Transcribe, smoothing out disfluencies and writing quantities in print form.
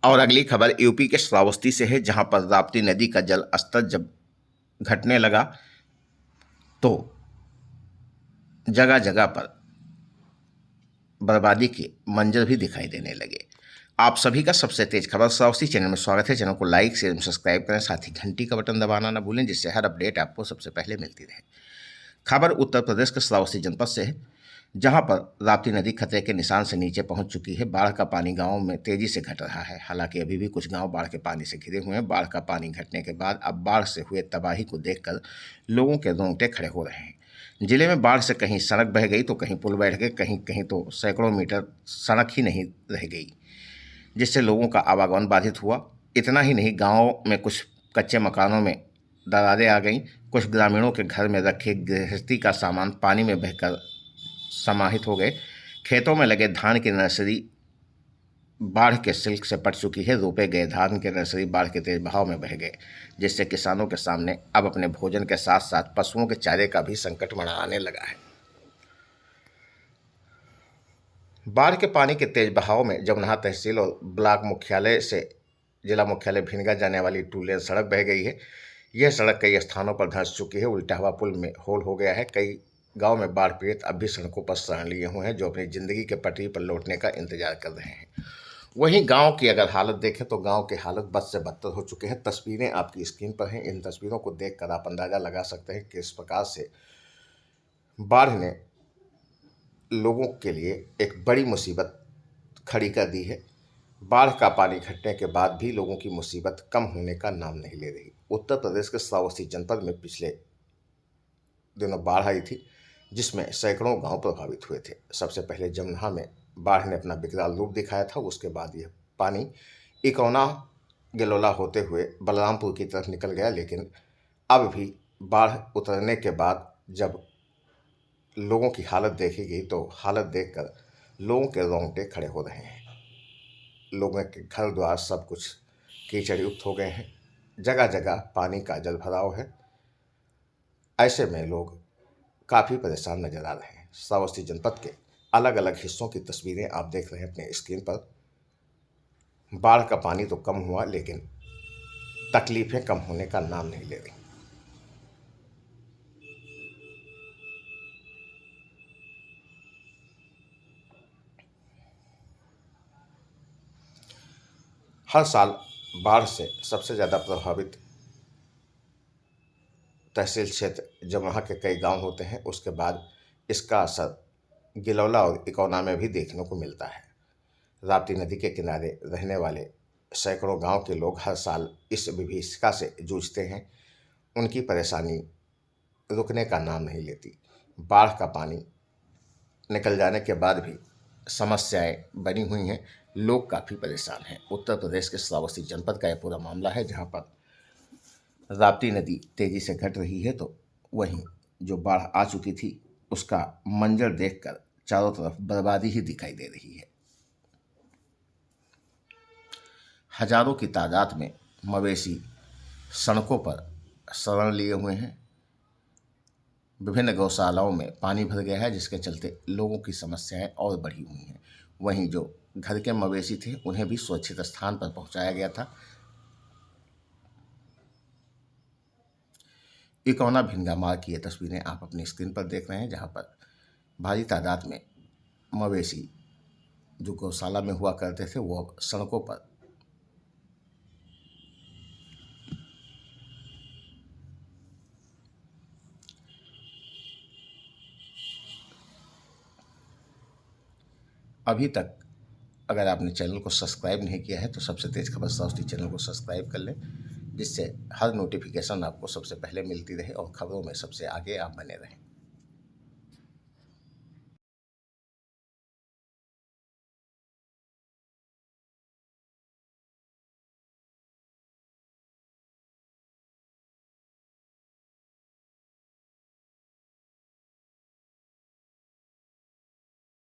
और अगली खबर यूपी के श्रावस्ती से है, जहां पर राप्ती नदी का जल स्तर जब घटने लगा तो जगह जगह पर बर्बादी के मंजर भी दिखाई देने लगे। आप सभी का सबसे तेज खबर श्रावस्ती चैनल में स्वागत है। चैनल को लाइक शेयर एवं सब्सक्राइब करें, साथ ही घंटी का बटन दबाना न भूलें, जिससे हर अपडेट आपको सबसे पहले मिलती रहे। खबर उत्तर प्रदेश के श्रावस्ती जनपद से है, जहां पर राप्ती नदी खतरे के निशान से नीचे पहुंच चुकी है। बाढ़ का पानी गांवों में तेजी से घट रहा है। हालांकि अभी भी कुछ गांव बाढ़ के पानी से घिरे हुए हैं। बाढ़ का पानी घटने के बाद अब बाढ़ से हुए तबाही को देखकर लोगों के रोंगटे खड़े हो रहे हैं। जिले में बाढ़ से कहीं सड़क बह गई तो कहीं पुल बैठ गए, कहीं कहीं तो सैकड़ों मीटर सड़क ही नहीं रह गई, जिससे लोगों का आवागमन बाधित हुआ। इतना ही नहीं, गाँव में कुछ कच्चे मकानों में दरारें आ गईं। कुछ ग्रामीणों के घर में रखे गृहस्थी का सामान पानी में बहकर समाहित हो गए। खेतों में लगे धान की नर्सरी बाढ़ के सिल्क से पट चुकी है। रोपे गए धान के नर्सरी बाढ़ के तेज बहाव में बह गए, जिससे किसानों के सामने अब अपने भोजन के साथ साथ पशुओं के चारे का भी संकट मंडराने लगा है। बाढ़ के पानी के तेज बहाव में जमुना तहसील और ब्लॉक मुख्यालय से जिला मुख्यालय भिनगा जाने वाली 2 लेन सड़क बह गई है। यह सड़क कई स्थानों पर धंस चुकी है। उल्टा हुआ पुल में होल हो गया है। कई गांव में बाढ़ पीड़ित अब भी सड़कों पर शरण लिए हुए हैं, जो अपनी जिंदगी के पटरी पर लौटने का इंतजार कर रहे हैं। वहीं गांव की अगर हालत देखें तो गांव की हालत बद से बदतर हो चुके हैं। तस्वीरें आपकी स्क्रीन पर हैं। इन तस्वीरों को देखकर आप अंदाजा लगा सकते हैं कि किस प्रकार से बाढ़ ने लोगों के लिए एक बड़ी मुसीबत खड़ी कर दी है। बाढ़ का पानी घटने के बाद भी लोगों की मुसीबत कम होने का नाम नहीं ले रही। उत्तर प्रदेश के श्रावस्ती जनपद में पिछले दिनों बाढ़ आई थी, जिसमें सैकड़ों गांव प्रभावित हुए थे। सबसे पहले जमुना में बाढ़ ने अपना विकराल रूप दिखाया था। उसके बाद यह पानी इकौना गिलौला होते हुए बलरामपुर की तरफ निकल गया। लेकिन अब भी बाढ़ उतरने के बाद जब लोगों की हालत देखी गई तो हालत देखकर लोगों के रोंगटे खड़े हो रहे हैं। लोगों के घर द्वार सब कुछ कीचड़ युक्त हो गए हैं। जगह जगह पानी का जल भराव है। ऐसे में लोग काफ़ी परेशान नजर आ रहे हैं। श्रावस्ती जनपद के अलग अलग हिस्सों की तस्वीरें आप देख रहे हैं अपने स्क्रीन पर। बाढ़ का पानी तो कम हुआ, लेकिन तकलीफें कम होने का नाम नहीं ले रही। हर साल बाढ़ से सबसे ज़्यादा प्रभावित तहसील क्षेत्र जमुना के कई गांव होते हैं। उसके बाद इसका असर गिलौला और इकौना में भी देखने को मिलता है। राप्ती नदी के किनारे रहने वाले सैकड़ों गांव के लोग हर साल इस विभीषिका से जूझते हैं। उनकी परेशानी रुकने का नाम नहीं लेती। बाढ़ का पानी निकल जाने के बाद भी समस्याएं बनी हुई हैं। लोग काफ़ी परेशान हैं। उत्तर प्रदेश के श्रावस्ती जनपद का यह पूरा मामला है, जहां पर राप्ती नदी तेजी से घट रही है, तो वहीं जो बाढ़ आ चुकी थी उसका मंजर देखकर चारों तरफ बर्बादी ही दिखाई दे रही है। हजारों की तादाद में मवेशी सड़कों पर शरण लिए हुए हैं। विभिन्न गौशालाओं में पानी भर गया है, जिसके चलते लोगों की समस्याएं और बढ़ी हुई हैं। वहीं जो घर के मवेशी थे उन्हें भी सुरक्षित स्थान पर पहुंचाया गया था। इकौना भिनगा मार्ग की ये तस्वीरें आप अपनी स्क्रीन पर देख रहे हैं, जहां पर भारी तादाद में मवेशी जो गौशाला में हुआ करते थे वो अब सड़कों पर अभी तक अगर आपने चैनल को सब्सक्राइब नहीं किया है तो सबसे तेज खबर श्रावस्ती चैनल को सब्सक्राइब कर लें, जिससे हर नोटिफिकेशन आपको सबसे पहले मिलती रहे और खबरों में सबसे आगे आप बने रहें।